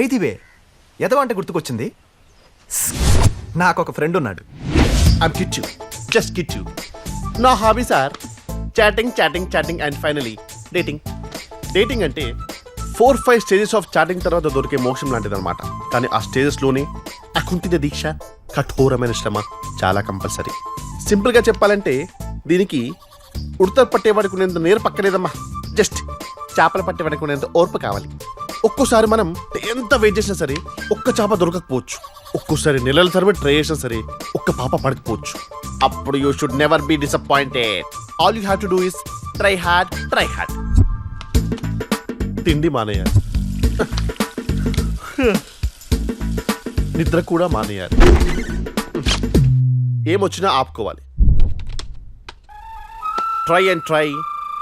బైదివే ఎదవంటే గుర్తుకొచ్చింది. నాకు ఒక ఫ్రెండ్ ఉన్నాడు. I'm Kichchu, just Kichchu. నా hobbies are chatting chatting chatting and finally dating. Dating అంటే 4-5 స్టేజెస్ ఆఫ్ చాటింగ్ తర్వాత దొరికే మోక్షం లాంటిది అనమాట. కానీ ఆ స్టేజెస్లోనే అకుంఠిత దీక్ష, కఠోరమైన శ్రమ చాలా కంపల్సరీ. సింపుల్గా చెప్పాలంటే దీనికి ఉడత పట్టేవాడికి ఉన్నంత నేరు పక్కలేదమ్మా, జస్ట్ చేపలు పట్టేవాడికి ఉన్నంత ఓర్పు కావాలి. ఒక్కోసారి మనం ఎంత వెయిట్ చేసినా సరే ఒక్క చేప దొరకకపోవచ్చు. ఒక్కోసారి నెలల తరబడి ట్రై చేసినా సరే ఒక్క పాప పడకపోవచ్చు. అప్పుడు you should never be disappointed. All you have to do is try hard, try hard. తిండి మానేయాలి, నిద్ర కూడా మానేయాలి, ఏమొచ్చినా ఆపుకోవాలి. Try and try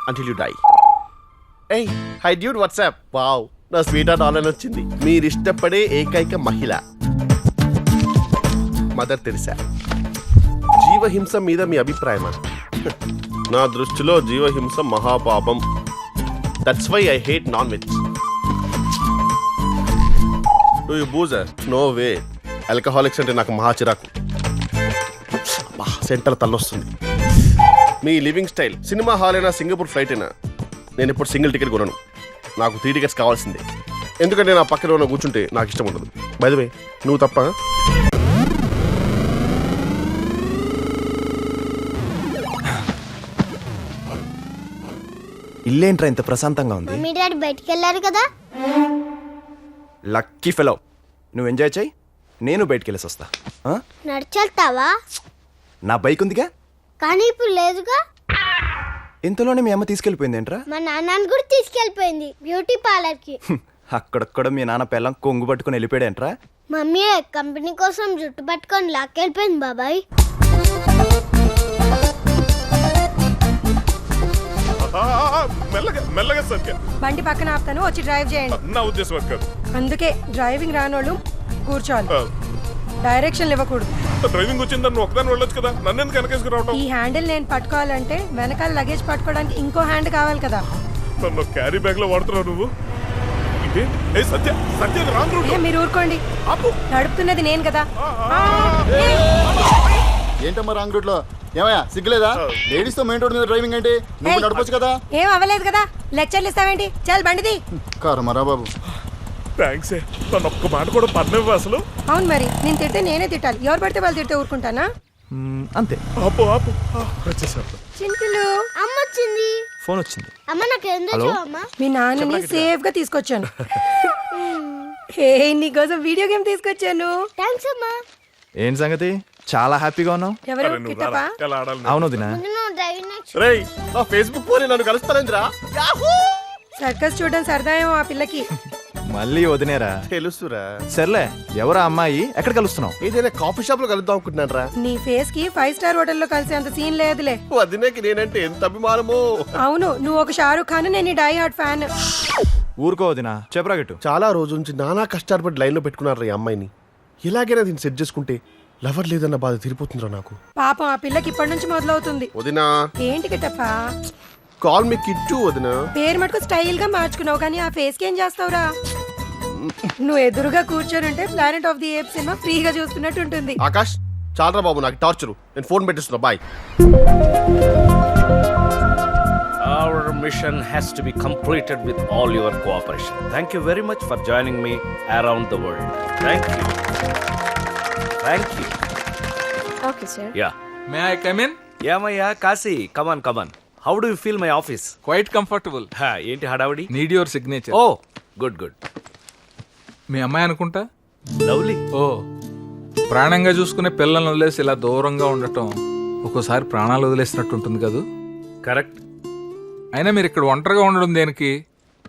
until you die. Hey hi dude, what's up. Wow, నా స్వీట్ హార్ట్ ఆన్లైన్ వచ్చింది. మీరు ఇష్టపడే ఏకైక మహిళ మదర్ తెరిసా. జీవహింస మీద మీ అభిప్రాయమా? నా దృష్టిలో జీవహింస మహాపాపం. That's why I hate non veg. Do you boozer? No way. Alcoholics అంటే నాకు మహా చిరాకు. సెంటర్ తల్లొస్తుంది. మీ లివింగ్ స్టైల్ సినిమా హాల్ అయినా సింగపూర్ ఫ్లైట్ అయినా నేను ఇప్పుడు సింగిల్ టికెట్ కొనను. నాకు 3 టికెట్స్ కావాల్సిందే. ఎందుకంటే నా పక్కన ఉన్న కూర్చుంటే నాకు ఇష్టం ఉండదు. బై ద వే, నువ్వు తప్ప. ఇల్లేంట్రా ఇంత ప్రశాంతంగా ఉంది? మమ్మీ డాడీ బయటికి వెళ్ళారు కదా. Lucky fellow. నువ్వు ఎంజాయ్ చేయి, నేను బయటికి వెళ్ళేసి వస్తా. నడిచెళ్తావా? నా బైక్ ఉందిగా. కానీ ఇప్పుడు లేదుగా. ఇంతలోనే మీ అమ్మ తీసుకెళ్ళిపోయిందేంట్రా? మా నాన్నని కూడా తీసుకెళ్ళిపోయింది బ్యూటీ పార్లర్ కి. అక్కడక్కడ మీ నాన్న పిల్లం కొంగు పట్టుకుని వెళ్ళిపోయాడేంట్రా? మమ్మీ కంపెనీ కోసం జుట్టు పట్టుకొని లాక్కెళ్ళిపోయింది బాబాయ్. మెల్లగా మెల్లగా సత్య. బండి పక్కన ఆపుతాను, వచ్చి డ్రైవ్ చేయండి. నా ఉద్దేశం అది కాదు. అందుకే డ్రైవింగ్ రానోళ్ళు కూర్చోవాలి, డైరెక్షన్లు ఇవ్వకూడదు. డ్రైవింగ్ వచ్చిందని నువ్వు ఒకదాన్ని వెళ్ళొచ్చు కదా, నన్ను ఎందుకు వెనకేసుకు రావటం? ఈ హ్యాండిల్ నేను పట్టుకోవాలంటే వెనకాల లగేజ్ పట్టుకోవడానికి ఇంకో హ్యాండ్ కావాలి కదా. నన్ను క్యారీ బ్యాగ్ లో వాడుతున్నావు నువ్వు. ఇదే ఏ సత్య, సత్య రాంగ్ రూట్. మీరు ఊరుకోండి, ఆపు. నడుపుతున్నది నేను కదా. ఏంటమ్మా రాంగ్ రూట్ లో? ఏమయ్యా సిగ్గులేదా? లేడీస్ తో మెయిన్ రోడ్ మీద డ్రైవింగ్ అంటే నువ్వు నడపొచ్చు కదా. ఏం అవ్వలేదు కదా, లెక్చర్లు ఇస్తావేంటి? చాలు బండిది. కారమరా బాబు. థ్యాంక్స్. నన్ను ఒక్క మాట కూడా పడినవ్వు అసలు. అవును మరి, నేను తిడితే నేనే తిట్టాలి. ఎవరు పడితే వాళ్ళు తిడితే ఊరుకుంటానా? అంతే. ఆపు ఆపు. వచ్చేసాను. చింటులు, అమ్మ వచ్చింది. ఫోన్ వచ్చింది. అమ్మ నాకు ఎందుకు అమ్మా? మీ నాన్నని సేఫ్ గా తీసుకొచ్చాను. హే, నీకోసం వీడియో గేమ్ తీసుకొచ్చాను. థ్యాంక్స్ అమ్మా. ఏంటి సంగతి? చాలా హ్యాపీగా ఉన్నావు. ఎవరు? అరే నువ్వు కిట్టపా? రారా, ఎలా ఆడాలి? అవును దినా. ముందు నువ్వు డ్రైవింగ్ నేర్చు. రేయ్, నా ఫేస్బుక్ పోనీ నన్ను కలుస్తానందిరా. సర్కస్ చూడడం సరదాయేమో ఆ పిల్లకి. మళ్ళీ వదినేరా? తెలుసురా. సర్లే, ఎవరా అమ్మాయి? ఎక్కడ కలుస్తున్నావు? ఏదైనా కాఫీ షాప్ లో కలుద్దాం అనుకుంటున్నాను రా. నీ ఫేస్ కి 5 స్టార్ హోటల్లో కలిసే అంత సీన్ లేదులే. వదినేకి నేనంటే ఎంత అభిమానమో. అవును, నువ్వు ఒక షారూక్ ఖాన్, నేను డై హార్ట్ ఫ్యాన్. ఊరుకో వదినా, చెప్పరా గట్టు. చాలా రోజుల నుంచి నానా కష్టాలు లైన్ లో పెట్టుకున్నారు ఈ అమ్మాయిని. ఎలాగైనా దీన్ని సెట్ చేసుకుంటే లవర్ లేదన్న బాధ తీరిపోతుందిరా నాకు. పాపం ఆ పిల్లకి ఇప్పటి నుంచి మొదలవుతుంది. వదినా, ఏంటి కిట్టప్పా? కాల్ మీ కిట్టు వదినా. పేరు మటుకు స్టైల్ గా మార్చుకున్నావు, కానీ ఆ ఫేస్ కి ఏం చేస్తావురా? నువ్వు ఎదురుగా కూర్చొని planet of the apes cinema ఫ్రీగా చూస్తున్నట్టు ఉంటుంది. ఆకాష్, చాలరా బాబు, నాకు టార్చర్. నేను ఫోన్ పెట్టిస్తున్నా. Bye. Our mission has to be completed with all your cooperation. Thank you very much for joining me around the world. Thank you. Thank you. Okay sir. Yeah. May I come in? Yeah, Maya, Kasi. Come on, come on. How do you feel my office? Quite comfortable. Ha, ఏంటి హడావిడి? Need your signature. Oh, good, good. మీ అమ్మాయి అనుకుంటా. Lovely. ఓ, ప్రాణంగా చూసుకునే పిల్లల్ని వదిలేసి ఇలా దూరంగా ఉండటం ఒక్కోసారి ప్రాణాలు వదిలేసినట్టు ఉంటుంది కదూ. Correct. అయినా మీరు ఇక్కడ ఒంటరిగా ఉండడం దేనికి?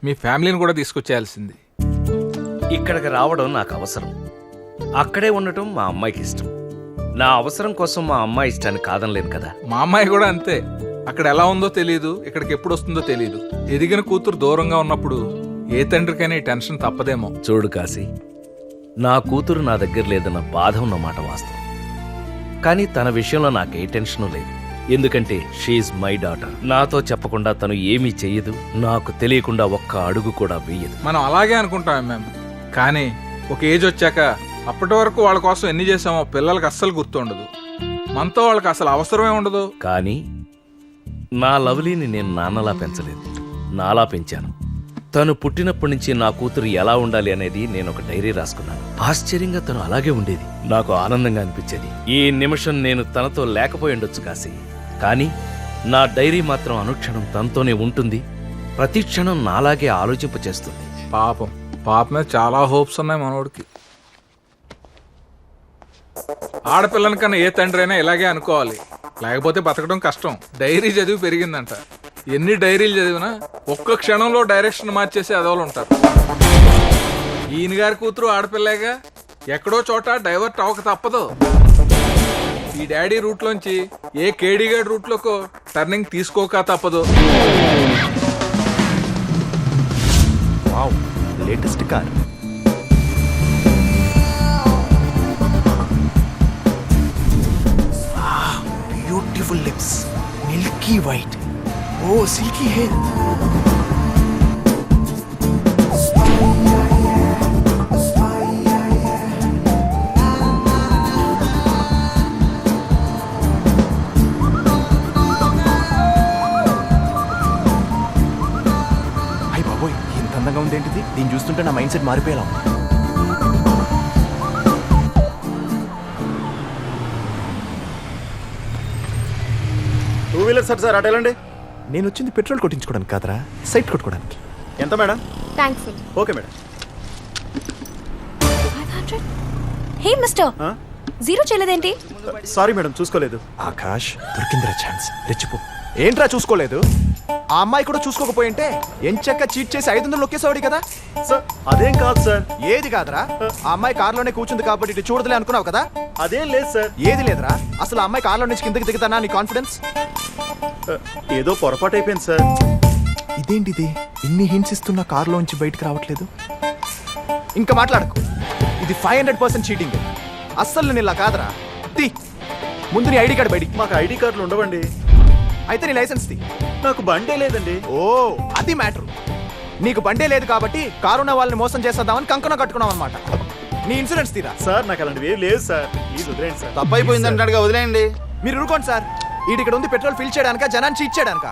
మీ ఫ్యామిలీని కూడా తీసుకొచ్చేయాల్సింది. ఇక్కడికి రావడం నాకు అవసరం. అక్కడే ఉండటం మా అమ్మాయికి ఇష్టం. నా అవసరం కోసం మా అమ్మాయి ఇష్టాన్ని కాదనలేను కదా. మా అమ్మాయి కూడా అంతే. అక్కడ ఎలా ఉందో తెలియదు, ఇక్కడికి ఎప్పుడు వస్తుందో తెలియదు. ఎదిగిన కూతురు దూరంగా ఉన్నప్పుడు ఏ తండ్రికైనా ఈ టెన్షన్ తప్పదేమో. చూడు కాశీ, నా కూతురు నా దగ్గర లేదన్న బాధ ఉన్నమాట వాస్తవం. కానీ తన విషయంలో నాకే టెన్షను లేదు. ఎందుకంటే షీఈ్ మై డాటర్. నాతో చెప్పకుండా తను ఏమీ చెయ్యదు, నాకు తెలియకుండా ఒక్క అడుగు కూడా వేయదు. మనం అలాగే అనుకుంటాం మ్యామ్. కానీ ఒక ఏజ్ వచ్చాక అప్పటి వరకు వాళ్ళ కోసం ఎన్ని చేసామో పిల్లలకి అస్సలు గుర్తుండదు. మనతో వాళ్ళకి అసలు అవసరమే ఉండదు. కానీ నా లవ్లీని నేను నాన్నలా పెంచలేదు, నాలా పెంచాను. తను పుట్టినప్పటి నుంచి నా కూతురు ఎలా ఉండాలి అనేది నేను ఒక డైరీ రాసుకున్నాను. ఆశ్చర్యంగా తను అలాగే ఉండేది. నాకు ఆనందంగా అనిపించేది. ఈ నిమిషం నేను తనతో లేకపోయి ఉండొచ్చు కాశీ, కానీ నా డైరీ మాత్రం అనుక్షణం తనతోనే ఉంటుంది. ప్రతి క్షణం నాలాగే ఆలోచింపచేస్తుంది. పాప మీద చాలా హోప్స్ ఉన్నాయి మనోడికి. ఆడపిల్లని కన్నా ఏ తండ్రి అయినా ఇలాగే అనుకోవాలి, లేకపోతే బతకడం కష్టం. డైరీ చదివి పెరిగిందంట. ఎన్ని డైరీలు చదివినా ఒక్క క్షణంలో డైరెక్షన్ మార్చేసి అదోలు ఉంటారు. ఈయన గారి కూతురు ఆడపిల్లేగా, ఎక్కడో చోట డైవర్ట్ అవ్వక తప్పదు. ఈ డాడీ రూట్లోంచి ఏ కేడీగాడి రూట్లోకో టర్నింగ్ తీసుకోక తప్పదు. Wow, latest car. Beautiful lips, milky white, oh silky hair. అయ్య బాబోయ్, ఎంత అందంగా ఉందేంటిది. దీన్ని చూస్తుంటే నా మైండ్ సెట్ మారిపోయేలా ఉంది. టూ వీలర్ సార్ అటు వెళ్ళండి. నేను వచ్చింది పెట్రోల్ కొట్టించుకోవడానికి కాదరా, సైట్ కొట్టుకోవడానికి. ఎంత madam? Thanks. Okay madam. 500. Hey mister, zero చేయలేదేంటి? సారీ మేడం, చూసుకోలేదు. ఆకాష్, దొరికిందిరా ఛాన్స్, రెచ్చిపో. ఏంట్రా చూసుకోలేదు? ఆ అమ్మాయి కూడా చూసుకోకపోయింటే ఎంచక్క చీట్ చేసి 500 నొక్కేసేవాడి కదా. సార్ అదేం కాదు సార్. ఏది కాదురా, ఆ అమ్మాయి కారులోనే కూర్చుంది కాబట్టి ఇటు చూడదులే అనుకున్నావు కదా. అదేం లేదు సార్. ఏది లేదురా, అసలు ఆ అమ్మాయి కారులో నుంచి కిందకి దిగుతానా నీ కాన్ఫిడెన్స్? ఏదో పొరపాటు అయిపోయింది సార్. ఇదేంటిది, ఇన్ని హింట్స్ ఇస్తున్నా కారులోంచి బయటకు రావట్లేదు. ఇంకా మాట్లాడకు, ఇది 500% చీటింగ్. అస్సలు నేను ఇలా కాదురా. తీ ముందు నీ ఐడి కార్డు బయటికి. మాకు ఐడి కార్డులు ఉండవండి. అయితే నీ లైసెన్స్ తీ. నాకు బండే లేదండి. ఓ, అది మ్యాటర్. నీకు బండే లేదు కాబట్టి కారున్న వాళ్ళని మోసం చేసేద్దామని కంకణం కట్టుకున్నాం అనమాట. నీ ఇన్సూరెన్స్ తీరా. సార్ నాకు అలాంటివి ఏం లేదు సార్. ప్లీజ్ వదిలేండి సార్. తప్పైపోయింది అంటాడుగా, వదిలేయండి. మీరు ఊరుకోండి సార్. ఇక్కడ ఉంది పెట్రోల్ ఫిల్ చేయడానిక, జనాన్ని చీట్ చేయడానిక?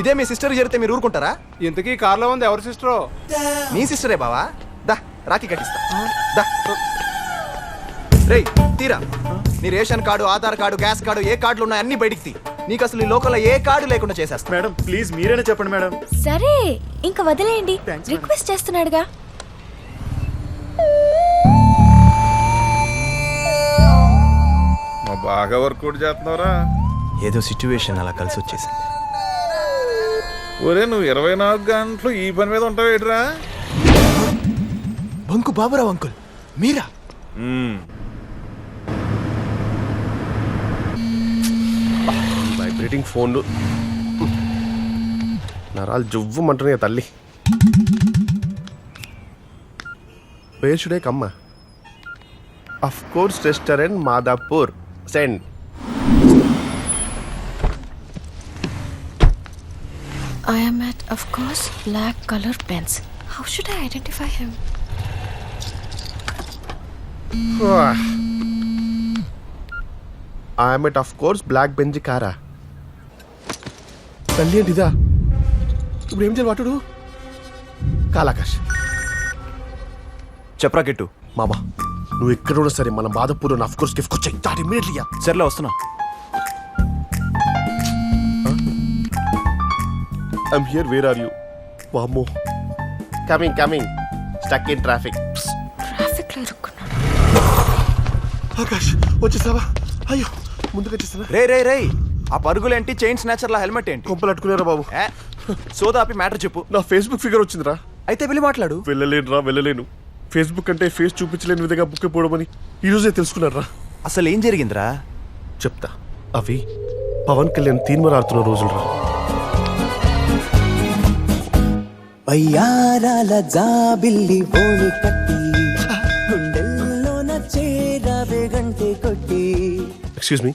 ఇదే మీ సిస్టర్ జరిగితే మీరు ఊరుకుంటారా? ఇంతకీ కార్లో ఉంది ఎవరి సిస్టరో? నీ సిస్టరే బావా. దా రాఖీ కట్టిస్తా. దా రేయ్, తీరా. నీ ration card, Aadhaar card, gas card, ఏ కార్డులు ఉన్నాయి అన్ని బయటికి తీ. నీకు అసలు ఈ లోకల్లో ఏ కార్డు లేకుండా చేసేస్తా. మేడం ప్లీజ్ మీరేనే చెప్పండి మేడం. సరే ఇంకా వదిలేయండి, Thanks, రిక్వెస్ట్ చేస్తున్నాడుగా. మా బాగా వర్కౌట్ చేస్తున్నారా? ఏదో సిచ్యువేషన్ అలా కలిసి వచ్చేసింది. ఒరే, నువ్వు 24 గంటలు ఈ పని మీద ఉంటావేట్రా? బంకు బాబురావు అంకుల్ మీరా? వైబ్రేటింగ్ ఫోన్లు నరాలు జువ్వమంటున్నాయి తల్లి. Wear should I come? Of course restaurant Madhapur. Send. I am at, of course, black color pens. How should I identify him? I'm at of course black Benz కారా. తల్లి ఏంటి ఇదా? ఇప్పుడు ఏం చేయాలి వాటుడు? కాలాకాష్ చెప్పరా గిట్టు. మామా నువ్వు ఎక్కడ ఉన్నా సరే మన మాధపూర్ అఫ్ కోర్స్ గిఫ్ట్ వచ్చాయి. That immediately. సర్లే వస్తున్నా. I'm here, where are you? వామ్మో. Coming coming. Stuck in traffic. Traffic లో ఇరుక్కున్నాను. ఆకాష్ వచ్చేసావా? అయ్యో ముందుకు వచ్చేసావా? రే రే రే, ఆ పరుగులేంటి, చైన్ స్నాచర్ లా హెల్మెట్ ఏంటి? కొంపలు అట్టుకున్నారా బాబు? సోదాపి మ్యాటర్ చెప్పు. నా ఫేస్బుక్ ఫిగర్ వచ్చిందిరా. అయితే వెళ్ళి మాట్లాడు. వెళ్ళలేను. ఫేస్బుక్ అంటే ఫేస్ చూపించలేని విధంగా బుక్ అయిపోవడమని ఈ రోజే తెలుసుకున్నారా? అసలు ఏం జరిగిందిరా? చెప్తా. అవి పవన్ కళ్యాణ్ తీన్మర్ ఆడుతున్న రోజులు రా. వయ్యారాల జాబిల్లి బోని కట్టి గుండెల్లోన చేరావే గంటే కొట్టి. ఎక్స్క్యూజ్ మీ,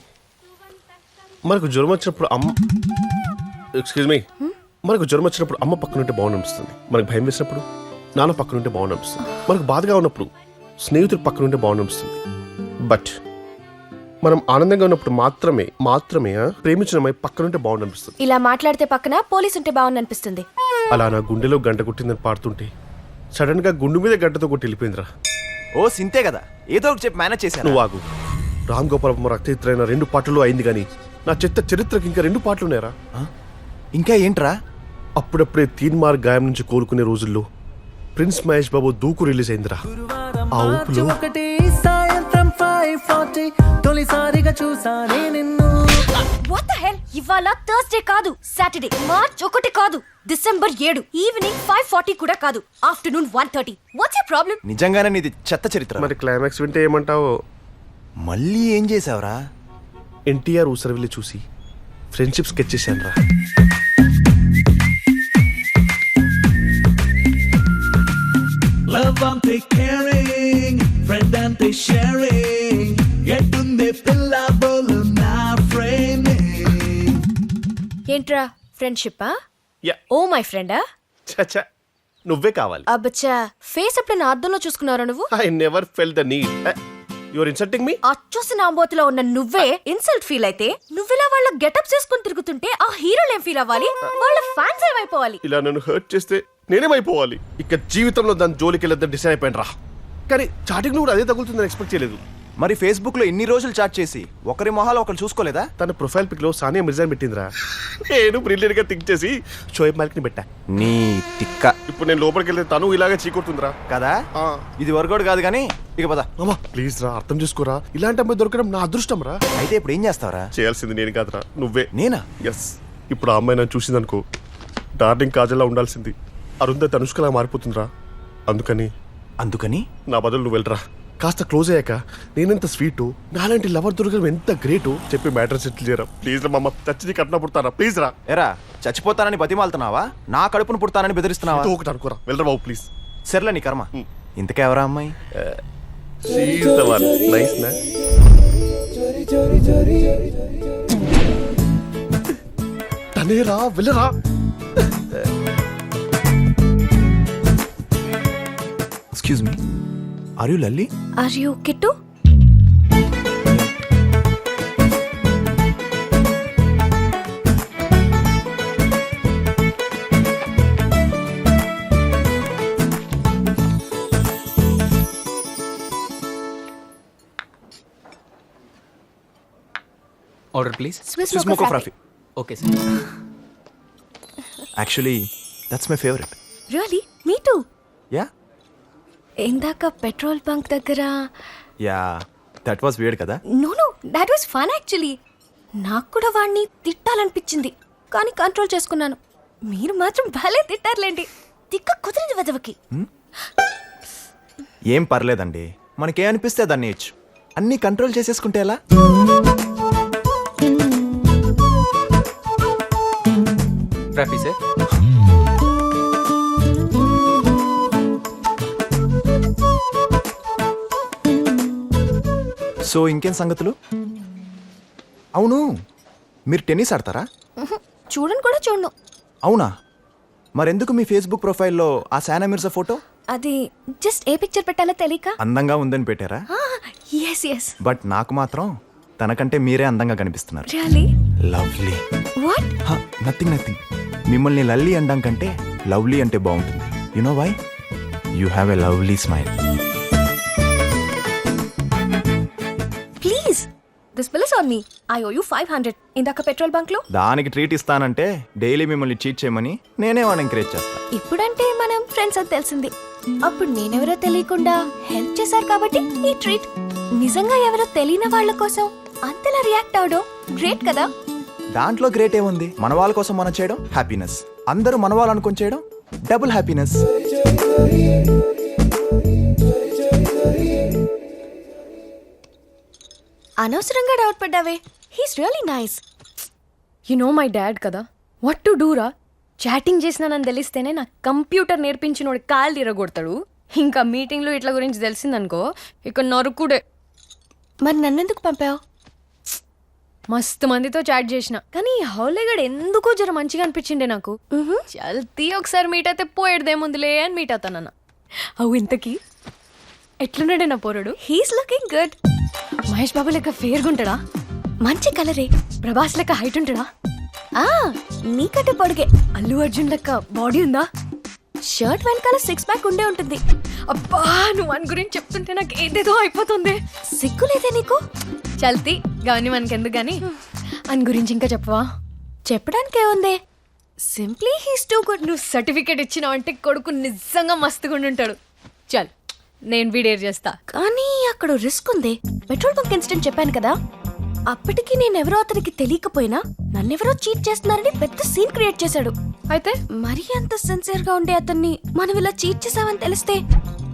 మనకు జ్వరం వచ్చినప్పుడు మనకు జ్వరం వచ్చినప్పుడు అమ్మ పక్కన ఉంటే బాగుంది అనిపిస్తుంది. మనకు భయం వేసినప్పుడు నాన్న పక్కన ఉంటే బాగుండు అనిపిస్తుంది, మనకు బాధగా ఉన్నప్పుడు స్నేహితుడు పక్కన ఉంటే బాగుండు అనిపిస్తుంది. బట్ మనం ఆనందంగా ఉన్నప్పుడు మాత్రమే ప్రేమించిన అమ్మాయి పక్కన ఉంటే బాగుండు అనిపిస్తుంది. ఇలా మాట్లాడితే పక్కన పోలీస్ ఉంటే బాగుంది అనిపిస్తుంది. అలా నా గుండెలో గంట కొట్టిందని పాడుతుంటే సడన్ గా గుండు మీద గంటతో కొట్టి వెళ్ళిపోయిందిరా. ఓ సింతే కదా, ఏదో ఒకటి చెప్పి మేనేజ్ చేశాను. నువ్వు ఆగు. రామ్ గోపాలమ్మ రక్తచిత్రైన 2 పాటలు అయింది కానీ నా చరిత్రకి ఇంకా 2 పాటలు ఉన్నాయరా. ఇంకా ఏంట్రా? అప్పుడప్పుడే తీన్మార్ గాయం నుంచి కోలుకునే రోజుల్లో ప్రిన్స్ మహేష్ బాబు దూకు రిలీజ్ అయిందిరా. ఆ ఊపులో సాయంత్రం 5:40 తొలిసారిగా చూసానే నిన్ను. What the hell? ఇవాళ థర్స్డే కాదు, సాటర్డే, మార్చ్ 1 కాదు, డిసెంబర్ 7, ఈవినింగ్ 5:40 కూడా కాదు, ఆఫ్టర్నూన్ 1:30. What's your problem? నిజంగానే నీది చెత్త చరిత్ర. మరి క్లైమాక్స్ వింటే ఏమంటావో? మళ్ళీ ఏం చేసావురా? ఎన్టీఆర్ ఊసరవిల్లి చూసి ఫ్రెండ్షిప్ స్కెచ్ చేశాను రా. Love ante caring, friend ante sharing, ఎట్టుందే పిల్ల బోలు నా framing. ఏంట్రా ఫ్రెండ్షిప్పా? యా, ఓ మై ఫ్రెండా? చచ్చా, నువ్వే కావాలి. అబ్బచ్చా, ఫేస్ ఎప్పుడైనా అద్దంలో చూసుకున్నారా నువ్వు? I never fell the need. Your insulting me. అచ్చోసి నాంబోతులో ఉన్న నువ్వే ఇన్సల్ట్ ఫీల్ అయితే, నువ్విలా వాళ్ళ గెటప్స్ వేసుకుని తిరుగుతుంటే ఆ హీరోలు ఏం ఫీల్ అవ్వాలి? వాళ్ళ ఫ్యాన్స్ ఏమైపోవాలి? ఇలా నన్ను హర్ట్ చేస్తే నేనేమైపోవాలి? ఇక జీవితంలో దాని జోలికి వెళ్ళొద్దని డిసైడ్ అయిపోయాను రా. కానీ చాటింగ్ కూడా అదే తగులుతుందని ఎక్స్పెక్ట్ చేయలేదు. మరి ఫేస్బుక్ లో ఇన్ని రోజులు చాట్ చేసి ఒకరి మొహాలు ఒకరు చూసుకోలేదా? తన ప్రొఫైల్ పిక్ లో సానియా మిర్జా పెట్టిందిరా. నేను బ్రిలియంట్ గా థింక్ చేసి షోయబ్ మాలిక్ ని పెట్టా. నీ తిక్క. ఇప్పుడు నేను లోపలికి వెళ్తే తను ఇలాగే చీకొడుతుందిరా కదా. ఇది వర్కౌట్ కాదు కానీ ఇక పద. అమ్మా ప్లీజ్ రా, అర్థం చేసుకోరా. ఇలాంటి అమ్మాయి దొరకడం నా అదృష్టం రా. అయితే ఇప్పుడు ఏం చేస్తావరా? చేయాల్సింది నేను కాదురా, నువ్వే. నేనా? ఎస్. ఇప్పుడు ఆ అమ్మాయి నన్ను చూసిందనుకో, డార్లింగ్ కాజల్లా ఉండాల్సింది అరుంధతి అనుష్కలా మారిపోతుందిరా. అందుకని నా బదులు నువ్వు వెళ్ళరా. కాస్త క్లోజ్ అయ్యాక నేనెంత స్వీటు, నాలాంటి లవర్ దొరకడం ఎంత గ్రేటు చెప్పి మ్యాటర్ సెటిల్ చేయరా ప్లీజ్ రా. మమ్మ చచ్చి కట్న పుడతారా ప్లీజ్ రా. ఎరా చచ్చిపోతానని బతిమాలుతున్నావా? నా కడుపును పుడతానని బెదిరిస్తున్నావా? ఒకటి అనుకోరా, వెళ్ళరా బాబు ప్లీజ్. సర్లే నీ కర్మ. ఇంతకెవరా అమ్మాయి? నైస్ నా. తనేరా, వెళ్ళరా. Excuse me, are you Lalli? Are you Kittu? Order please. Swiss Swiss Mocha Frappe. Okay sir. Actually that's my favourite. Really? Me too. Yeah ఇందాక పెట్రోల్ బంక్ దగ్గర. యా దట్ వాస్ వియర్డ్ కదా. No that was fun actually. నాకు కూడా వాడిని తిట్టాలనిపించింది కానీ control చేసుకున్నాను. మీరు మాత్రం భలే తిట్టారులేండి. తిక్క కుదిరింది వెదవకి. ఏం పర్లేదండి, మనకే అనిపిస్తే దాన్ని ఇచ్చు. అన్నీ కంట్రోల్ చేసేసుకుంటే ఎలా? ఫ్రాపీ సార్. సో ఇంకేం సంగతులు? అవును, మీరు టెన్నిస్ ఆడతారా? చూడను కూడా చూడను. అవునా? మరెందుకు మీ ఫేస్బుక్ ప్రొఫైల్లో ఆ సానా మిర్జా ఫోటో? అది జస్ట్ ఏ పిక్చర్ పెట్టాలో తెలియక. అందంగా ఉందని పెట్టారా? Yes yes. బట్ నాకు మాత్రం తనకంటే మీరే అందంగా కనిపిస్తున్నారు. రియలీ? లవ్లీ. వాట్? నథింగ్. మిమ్మల్ని లల్లీ అనడం కంటే లవ్లీ అంటే బాగుంటుంది. You know why? You have a lovely smile. Please this bill is on me. I owe you 500 ఇందాక పెట్రోల్ బంక్ లో. దానికి ట్రీట్ ఇస్తానంటే డైలీ మిమ్మల్ని చీట్ చేయమని నేనే వాడిని ఎంకరేజ్ చేస్తా. ఇప్పుడంటే మనం ఫ్రెండ్స్ అని తెలిసింది. అప్పుడు నేనెవరో తెలియకుండా హెల్ప్ చేశారు కాబట్టి ఈ ట్రీట్. నిజంగా ఎవరో తెలియని వాళ్ళ కోసం అంతలా రియాక్ట్ అవడం గ్రేట్ కదా. దాంట్లో గ్రేట్ ఏముంది? మన వాళ్ళ కోసం మనం చేయడం హ్యాపీనెస్. అందరూ మన వాళ్ళు అనుకొని చేయడం డబుల్ హ్యాపీనెస్. అనవసరంగా డౌట్ పడ్డావే. He's really nice. You know my dad కదా, వాట్ టు డూ రా. చాటింగ్ చేసినానని తెలిస్తేనే నాకు కంప్యూటర్ నేర్పించినోడు కాలు తీరగొడతాడు. ఇంకా మీటింగ్లో ఇట్లా గురించి తెలిసిందనుకో ఇక నరుకుడే. మరి నన్నెందుకు పంపావు? మస్తు మందితో చాట్ చేసిన కానీ హౌలేగడ్ ఎందుకో జర మంచిగా అనిపించిండే నాకు. చల్తీ ఒకసారి మీట్ అయితే పోయేదేముందిలే అని మీట్ అవుతానన్న. అవు ఇంతకీ ఎట్లున్నాడే నా పోరడు? He's looking good. Mahesh Babu లెక్క ఫేర్గా ఉంటాడా? మంచి కలరే. ప్రభాస్ లెక్క హైట్ ఉంటాడా? ఆ నీకంటే పొడిగే. అల్లు అర్జున్ లెక్క బాడీ ఉందా? షర్ట్ వెనకాల 6 ప్యాక్ ఉండే ఉంటుంది. అబ్బా నువ్వు అని గురించి చెప్తుంటే నాకు ఏదేదో అయిపోతుంది. సిగ్గు లేదే నీకు? చల్తి గవని మనకెందుకు గాని అని గురించి ఇంకా చెప్పవా? చెప్పడానికే ఉందే, సింప్లీ హీస్ టూ గుడ్. నువ్వు సర్టిఫికేట్ ఇచ్చినావంటే కొడుకు నిజంగా మస్తుగా ఉంటాడు. చల్ నేను వీడేర్ చేస్తా. కానీ అక్కడ రిస్క్ ఉంది. పెట్రోల్ బంక్ ఇన్సిడెంట్ చెప్పాను కదా, అప్పటికి నేనెవరో అతనికి తెలియకపోయినా నన్నెవరో చీట్ చేస్తున్నారని పెద్ద సీన్ క్రియేట్ చేశాడు. అయితే మరీ అంత సిన్సియర్ గా ఉండే అతన్ని మనం ఇలా చీట్ చేసామని తెలిస్తే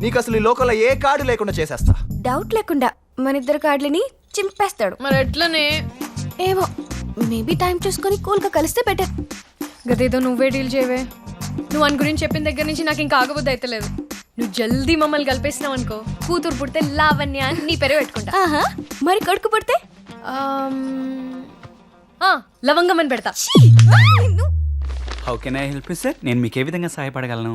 నీకు అసలు ఈ లోకంలో ఏ కార్డు లేకుండా చేసేస్తా. డౌట్ లేకుండా మన ఇద్దరు కార్డులని చింపేస్తాడు. మరి ఎట్లనే? ఏమో, మేబీ టైం చూసుకొని కూల్ గా కలిస్తే బెటర్. గదేదో నువ్వే డీల్ చేయవే. నువ్వు అని గురించి చెప్పిన దగ్గర నుంచి నాకు ఇంకా ఆగబుద్ధి అయితే లేదు. నువ్వు జల్దీ మమ్మల్ని కలిపేసినావు అనుకో, కూతురు పుడితే లావణ్య అని నీ పేరు పెట్టుకుంటా. ఆహా, మరి కొడుకు పుడితే లవంగం అని పెడతా. How can I help you sir? నేను మీకు ఏ విధంగా సహాయపడగలను?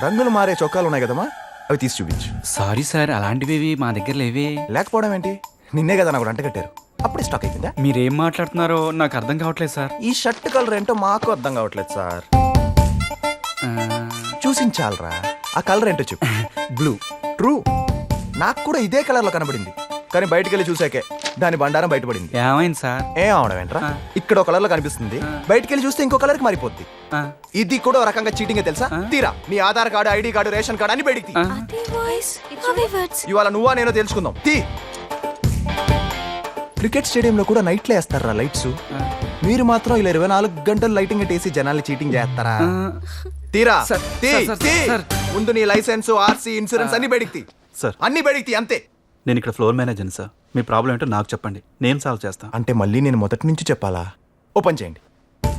రంగులు మారే చొక్కాలు ఉన్నాయి కదమ్మా, అవి తీసి చూపించు. సారీ సార్, అలాంటివి మా దగ్గర లేవే. లేకపోవడం ఏంటి? నిన్నే కదా నాకు అంట కట్టారు, అప్పుడే స్టాక్ అయిపోయిందా? మీరేం మాట్లాడుతున్నారో నాకు అర్థం కావట్లేదు సార్. ఈ షర్ట్ కలర్ ఏంటో మాకు అర్థం కావట్లేదు సార్. చూసించాలరా, ఆ కలర్ ఏంటో చెప్పు. బ్లూ. ట్రూ, నాకు కూడా ఇదే కలర్ లో కనబడింది, కానీ బయటికి వెళ్ళి చూసాకే దాని బండారం బయటపడింది. ఏమైంది సార్? ఏం అవడం ఏంట్రా, ఇక్కడ ఒక కలర్ లో కనిపిస్తుంది, బయటికి వెళ్ళి చూస్తే ఇంకో కలర్ కి మారిపోద్ది. ఇది కూడా ఒక రకంగా చీటింగ్ తెలుసా? తీరా నీ Aadhaar card, ID card, ration card అన్ని బయటికి. ఇవాళ నువ్వా నేను తెలుసుకుందాం. తీ. క్రికెట్ స్టేడియంలో కూడా నైట్లో వేస్తారా లైట్స్, మీరు మాత్రం ఇలా 24 గంటలు లైటింగ్ వేసి జనాల్ని చీటింగ్ చేస్తారా? తీరా. ముందు నీ లైసెన్స్, ఆర్సీ, ఇన్సూరెన్స్ అన్ని బయటికి తీ. సార్ అన్ని బయటికి తీ, అంతే. నేను ఇక్కడ ఫ్లోర్ మేనేజర్ సార్. మీ ప్రాబ్లం ఏంటో నాకు చెప్పండి, నేను సాల్వ్ చేస్తా. అంటే మళ్ళీ నేను మొదటి నుంచి చెప్పాలా? ఓపెన్ చేయండి,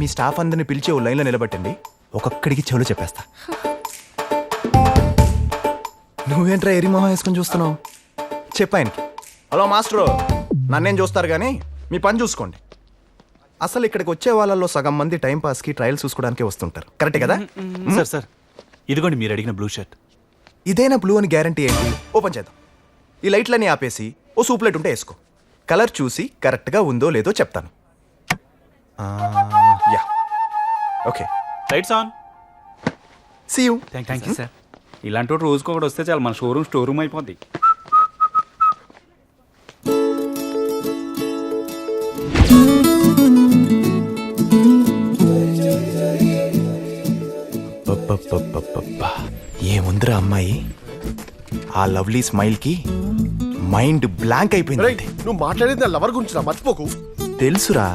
మీ స్టాఫ్ అందరిని పిలిచి ఓ లైన్లో నిలబెట్టండి, ఒక్కొక్కడికి చెవులు చెప్పేస్తా. నువ్వేంట్రా ఎరి మొహం వేసుకొని చూస్తున్నావు? చెప్పాయనికి. హలో మాస్టరు, నన్నేం చూస్తారు కానీ మీ పని చూసుకోండి. అసలు ఇక్కడికి వచ్చే వాళ్ళల్లో సగం మంది టైం పాస్కి ట్రయల్ చూసుకోవడానికి వస్తుంటారు, కరెక్టే కదా? సార్ సార్ ఇదిగోండి మీరు అడిగిన బ్లూ షర్ట్. ఇదేనా బ్లూ అని గ్యారంటీ ఏంటి? ఓపెన్ చేద్దాం. ఈ లైట్లన్నీ ఆపేసి ఓ సూప్ లైట్ ఉంటే వేసుకో, కలర్ చూసి కరెక్ట్గా ఉందో లేదో చెప్తాను. Yeah, okay. Lights on. See you. Thank you sir. ఇలాంటి రోజుకి ఒకటి వస్తే చాలు, మన షోరూమ్ స్టోర్ రూమ్ అయిపోద్ది. ఏముందిరా అమ్మాయి, ఆ లవ్లీ స్మైల్ కి మైండ్ బ్లాంక్ అయిపోయింది. నువ్వు మాట్లాడేది నా లవర్ గురించి నా, మర్చిపోకు. తెలుసురా,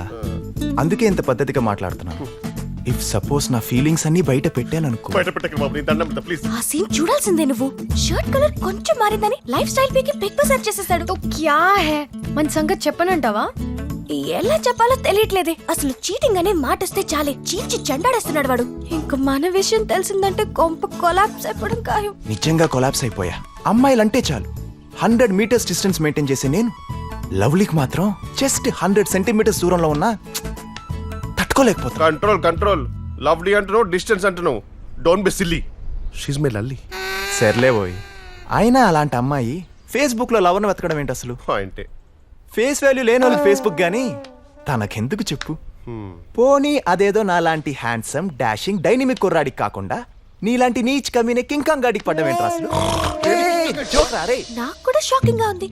అందుకే ఇంత పద్ధతిగా మాట్లాడుతున్నా. ఇఫ్ సపోజ్ నా ఫీలింగ్స్ అన్ని బయట పెట్టాను అనుకో. బయట పెట్టకు బాబు, నీ దండం పెడతా ప్లీజ్. ఆ సీన్ చూడాల్సిందే నువ్వు. షర్ట్ కలర్ కొంచెం మారిందని లైఫ్ స్టైల్ పీకి పిక్ సెర్చ్ చేసేసాడు. తో క్యా హై, మన సంగతి చెప్పనంటావా? ఎలా చెప్పాలో తెలియట్లేదే. అసలు చీటింగ్ అనే మాట వస్తే చాలే చీల్చి చెండాడేస్తున్నాడు వాడు. ఇంక మన విషయం తెలిసిందంటే కొంప కొలాప్స్ అయిపోవడం ఖాయం. నిజంగా కొలాప్స్ అయిపోయా. అమ్మాయిలంటే చాలు 100 మీటర్స్ డిస్టెన్స్ మెయింటైన్ చేసే నేను లవ్లీకి మాత్రం జస్ట్ 100 సెంటీమీటర్స్ దూరంలో ఉన్నా తట్టుకోలేకపోతున్నా. Control control. లవ్లీ అంటున్నావు, డిస్టెన్స్ అంటున్నావు. Don't be silly, she's my Lalli. సర్లే పోయి. అయినా అలాంటి అమ్మాయి ఫేస్బుక్ లో లవర్ను వెతకడం ఏంటి అసలు? అంటే ఫేస్ వాల్యూ లేని వాళ్ళకి ఫేస్బుక్ గానీ తనకెందుకు చెప్పు? పోనీ అదేదో నాలాంటి హ్యాండ్సమ్ డాషింగ్ డైనమిక్ కుర్రాడికి కాకుండా నీలాంటి నీచ్ కమీనే కింకాంగ్ గాడికి పడ్డం ఏంట్రా అసలు? నాకు కూడా షాకింగ్ గా ఉంది.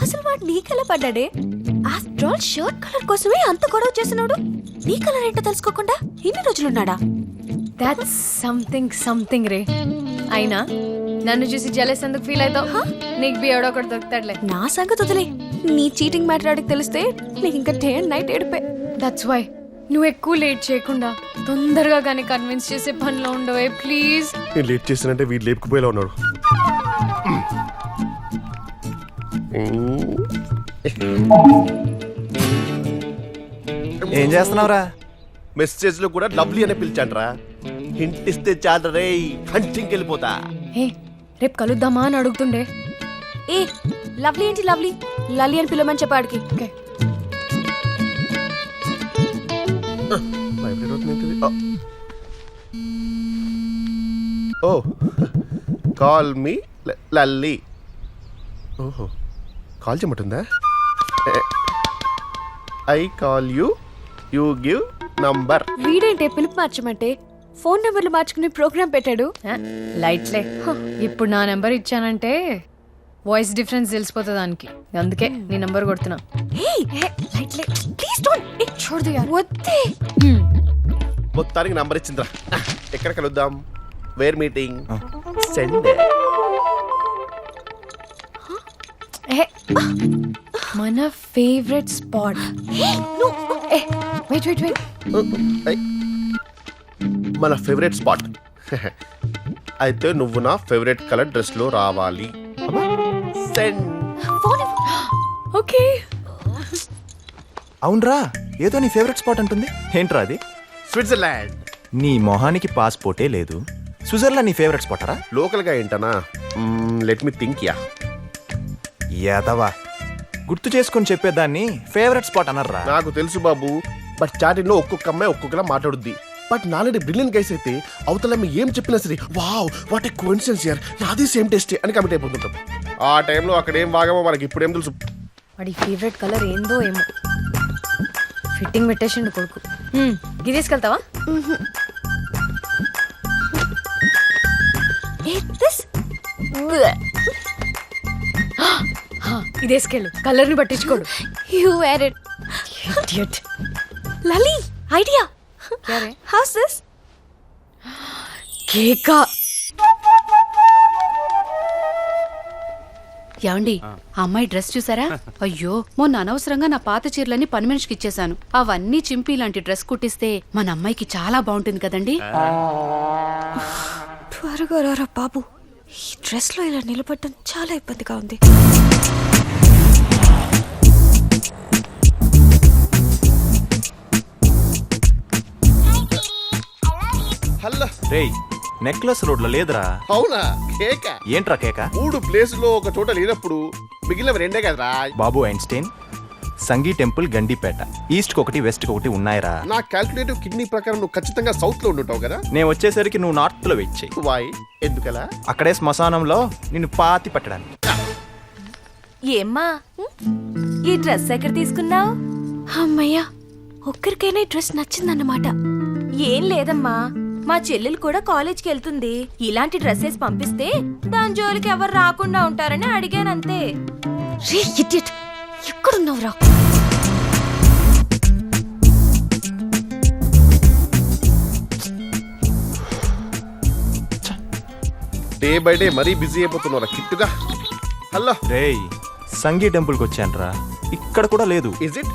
అసలు వాడు నీకెలా పడ్డాడే? ఆఫ్టర్ ఆల్ షర్ట్ కలర్ కోసమే అంత గొడవ చేసినాడు. నీ కలర్ ఏంటో తెలుసుకోకుండా ఇన్ని రోజులున్నాడా? దాట్స్ సంథింగ్ రే. అయినా నన్ను చూసి జెలస్ ఎందుకు ఫీల్ అవుతావు? నీకు బి ఎవడో ఒకటి దొరుకుతాడులే. నా సంగతి వదిలే. నీ చీటింగ్ మ్యాటర్ ఆడికి తెలిస్తే నీకు ఇంకా డే అండ్ నైట్ ఏడిపే. దట్స్ వై నువ్వు ఎక్కువ లేట్ చేయకుండా తొందరగా కానీ కన్విన్స్ చేసే పనిలో ఉండవే ప్లీజ్. నేను లేట్ చేస్తానంటే వీడు లేపుకుపోయేలా ఉన్నాడు. ఏం చేస్తున్నావురా? మెసేజ్ లో కూడా లవ్లీ అని పిలిచాండ్రా. హింట్ ఇస్తే చాలు రే, హంటింగ్ వెళ్ళిపోతా. హే, రేపు కలుద్దామా అని అడుగుతుండే. ఏ లవ్లీ ఏంటి లవ్లీ, లల్లీ అని పిలవమని చెప్పాడికి. Okay. Oh call me Lalli. ఓహో, కాల్ చేయమంటుందా? I call you, you give number. వీడేంటే పిలుపు మార్చమంటే ఫోన్ నెంబర్లు మార్చుకునే ప్రోగ్రామ్ పెట్టాడు. లైట్లే. ఇప్పుడు నా నెంబర్ ఇచ్చానంటే వాయిస్ డిఫరెన్స్ తెలిసిపోతుంది దానికి. అందుకే నీ నెంబర్ కొడుతున్నా. లైట్లే ప్లీజ్ డోంట్ చూడదు యార్. వద్దే. మొత్తానికి నంబర్ ఇచ్చిందిరా. ఎక్కడ కలుద్దాం? Where meeting? సెండ్. మన favourite spot. Wait wait wait. మన ఫేవరెట్ స్పాట్. అయితే నువ్వు నా ఫేవరెట్ కలర్ డ్రెస్ లో రావాలి. సెండ్. ఓకే. అవునరా, ఏదో నీ ఫేవరెట్ స్పాట్ అంటుంది. ఏంట్రా అది? స్విట్జర్లాండ్. నీ మొహానికి పాస్పోర్టే లేదు, స్విట్జర్లాండ్ నీ ఫేవరెట్ స్పాటరా? లోకల్ గా ఏంటనా? Let me think. యాదవా, గుర్తు చేసుకొని చెప్పేదాన్ని ఫేవరెట్ స్పాట్ అనర్రా. నాకు తెలుసు బాబు, బట్ చాటింగ్ లో ఒక్కొక్క అమ్మాయి ఒక్కొక్కలా మాట్లాడుద్ది. బట్ నాలుగు బ్రిలియన్ గైస్ అయితే అవతల మీ ఏం చెప్పినా సరే వావ్ వాట్ ఏ కోఇన్సిడెన్స్ యార్, నాది సేమ్ టేస్ట్ అని కమిట్ అయిపోతుంటాం. ఆ టైంలో అక్కడ ఏం వాగామో మనకి ఇప్పుడు ఏం తెలుసు. వాడి ఫేవరెట్ కలర్ ఏందో ఏమో. ఫిట్టింగ్ పెట్టేసిండు కొడుకు. ఇది తీసుకెళ్తావా? ఇది వేసుకెళ్ళు, కలర్ ని పట్టించుకోడు. You wear it. Idiot. Lalli idea. How's this? కేకా. ఏమండి, ఆ అమ్మాయి డ్రెస్ చూసారా? అయ్యో, మొన్న అనవసరంగా నా పాత చీరలన్నీ పని మనిషికి ఇచ్చేసాను. అవన్నీ చింపి ఇలాంటి డ్రెస్ కుట్టిస్తే మన అమ్మాయికి చాలా బాగుంటుంది కదండి. త్వరగా రారా బాబు, ఈ డ్రెస్ లో ఇలా నిలబడటం చాలా ఇబ్బందిగా ఉంది. హలో రేయ్, నెక్లెస్ రోడ్ లో లేదురా. అవునా? కేక ఏంట్రా కేక? 3 ప్లేసులో ఒక చోట లేనప్పుడు మిగిలినవి 2 కదరా. బాబు ఐన్స్టైన్, సంగీ టెంపుల్, గండిపేట. ఈస్ట్ కి ఒకటి, వెస్ట్ కి ఒకటి ఉన్నాయిరా. నా క్యాల్కులేటివ్ కిడ్నీ ప్రకారం నువ్వు ఖచ్చితంగా సౌత్ లో ఉండుంటావు కదా. నేను వచ్చేసరికి నువ్వు నార్త్ లో వెయిట్ చెయ్యి. వాయ్, ఎందుకలా? అక్కడే శ్మశానంలో నిన్ను పాతి పట్టడానికి. ఏమ్మా, ఈ డ్రెస్ ఎక్కడ తీసుకున్నావు? అమ్మయ్యా, ఒక్కరికైనా ఈ డ్రెస్ నచ్చిందన్నమాట. ఏం లేదమ్మా, మా చెల్లెలు కూడా కాలేజ్కి వెళ్తుంది. ఇలాంటి డ్రెస్సెస్ పంపిస్తే దాని జోలికి ఎవరు రాకుండా ఉంటారని అడిగానంతే. రే ఇడియట్, ఎక్కడున్నావురా? డే బై డే మరీ బిజీ అయిపోతున్నారా కిట్టుగా. హలో రేయ్, సంగీ టెంపుల్ కి వచ్చానురా, ఇక్కడ కూడా లేదు. Is it?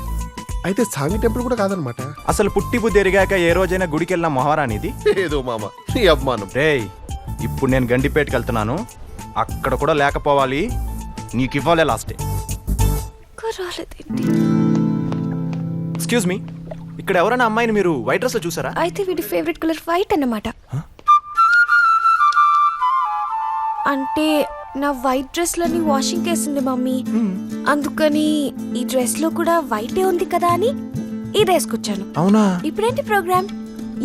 అయితే సాంగి టెంపుల్ కూడా కాదనమాట. అసలు పుట్టి బుద్ధి ఎరిగాక ఏ రోజైనా గుడికి వెళ్ళిన మొహరానిది? ఏదో మామ నీ అభిమానం. రేయ్, ఇప్పుడు నేను గండిపేటకి వెళ్తున్నాను, అక్కడ కూడా లేకపోవాలి. నీకు ఇవ్వాలే లాస్ట్ డే. ఎక్స్క్యూజ్ మీ, ఇక్కడ ఎవరైనా అమ్మాయిని మీరు వైట్ డ్రెస్ లో చూసారా? అయితే వీడి ఫేవరెట్ కలర్ వైట్ అన్నమాట. అంటే నా వైట్ డ్రెస్ లని వాషింగ్ కేసింది మమ్మీ, అందుకని ఈ డ్రెస్ లో కూడా వైటే ఉంది కదా అని ఇది వేసుకొచ్చాను. అవునా? ఇప్పుడేంటి ప్రోగ్రామ్?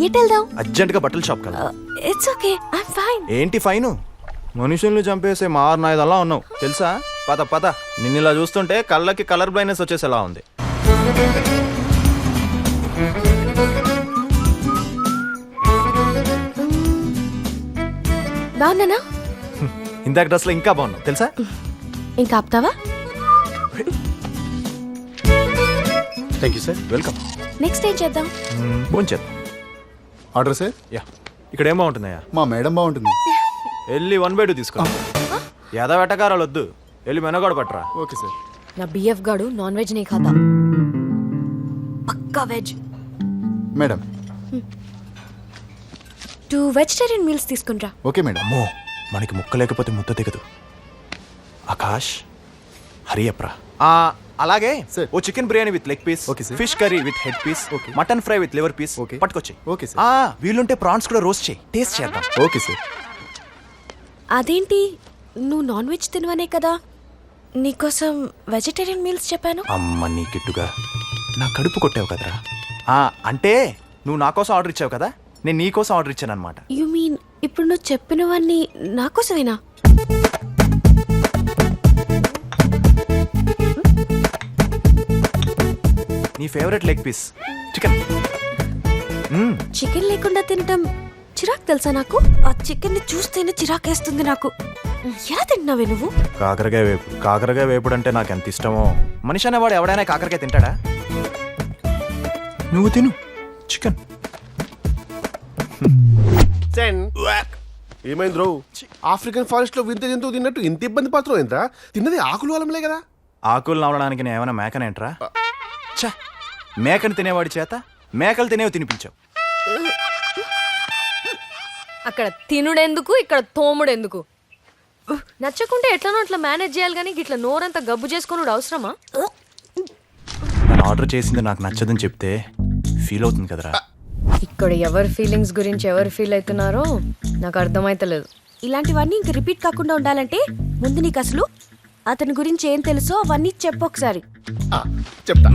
ఎటు వెళ్దాం? అర్జెంట్ గా బట్టల షాప్ కదా. It's okay, I'm fine. ఏంటి ఫైన్? మనుషుల్ని చంపేసే మారనాయుధల్లా ఉన్నావు తెలుసా. పద పద, నిన్ను ఇలా చూస్తుంటే కళ్ళకి కలర్ బ్లైండ్నెస్ వచ్చేసేలా ఉంది. బాగున్నానా? ఇందాక డ్రెస్ లో ఇంకా బాగున్నావు తెలుసా. ఇంకా ఆపుతావా? Thank you sir. Welcome. Next ఏం చేద్దాం? భోంచేద్దాం. Order sir. యా, ఇక్కడ ఏం బాగుంటున్నాయా? మా మేడం బాగుంటుంది. వెళ్ళి 1/2 తీసుకో. యాదవ వెటకారాలు వద్దు, వెళ్ళి మెనగాడు పట్టరా. Okay sir. నా బిఎఫ్ గాడు నాన్ వెజ్ నీ ఖాతా, పక్కా వెజ్. మేడం 2 వెజిటేరియన్ మీల్స్ తీసుకుంటా. Okay madam. అమ్మో, మనకి ముక్క లేకపోతే ముద్ద దిగదు. ఆకాష్, హరి అప్రా. అలాగే ఓ chicken biryani with leg piece, fish curry with head piece, mutton fry with liver piece పట్టుకొచ్చాయి. Okay sir. వీలుంటే ప్రాన్స్ కూడా రోస్ట్ చేయి, టేస్ట్ చేద్దాం. Okay sir. అదేంటి, నువ్వు నాన్ వెజ్ తినవనే కదా నీకోసం వెజిటేరియన్ మీల్స్ చెప్పాను. అమ్మ నీ గిట్టుగా నా కడుపు కొట్టావు కదరా. అంటే నువ్వు నా కోసం ఆర్డర్ ఇచ్చావు కదా, నేను నీ కోసం ఆర్డర్ ఇచ్చాను అనమాట. యు మీన్ ఇప్పుడు నువ్వు చెప్పినవన్నీ నా కోసమేనా? నీ favourite leg piece chicken. Chicken లేకుండా తినటం చిరాకు తెలుసా నాకు. ఆ చికెన్ ని చూస్తేనే చిరాకేస్తుంది నాకు. ఎలా తింటున్నావే నువ్వు? కాకరకాయ వేపుడు అంటే నాకు ఎంత ఇష్టమో. మనిషి అనేవాడు ఎవడైనా కాకరకాయ తింటాడా? నువ్వు తిను చికెన్. ఏమైంది రో? ఆఫ్రికన్ ఫారెస్ట్ లో వింత జంతువు తిన్నట్టు ఇంత ఇబ్బంది పడుతున్నావు ఎంత? తిన్నది ఆకులు అలంలే కదా. ఆకులు నవలడానికి నేను ఏమైనా మేకనేంట్రా? ఛ, మేకను తినేవాడి చేత మేకలు తినేవి తినిపించావు. అక్కడ తినుడెందుకు, ఇక్కడ తోముడెందుకు? నచ్చకుంటే ఎట్లనో అట్లా మేనేజ్ చేయాలి కానీ ఇట్లా నోరంతా గబ్బు చేసుకొని అవసరమా? నన్ను ఆర్డర్ చేసింది నాకు నచ్చదని చెప్తే ఫీల్ అవుతుంది కదరా. ఇక్కడ ఎవరి ఫీలింగ్స్ గురించి ఎవరు ఫీల్ అవుతున్నారో నాకు అర్థమైతలేదు. ఇలాంటివన్నీ ఇంక రిపీట్ కాకుండా ఉండాలంటే ముందు నీకు అసలు అతని గురించి ఏం తెలుసో అవన్నీ చెప్పు ఒకసారి. చెప్తా.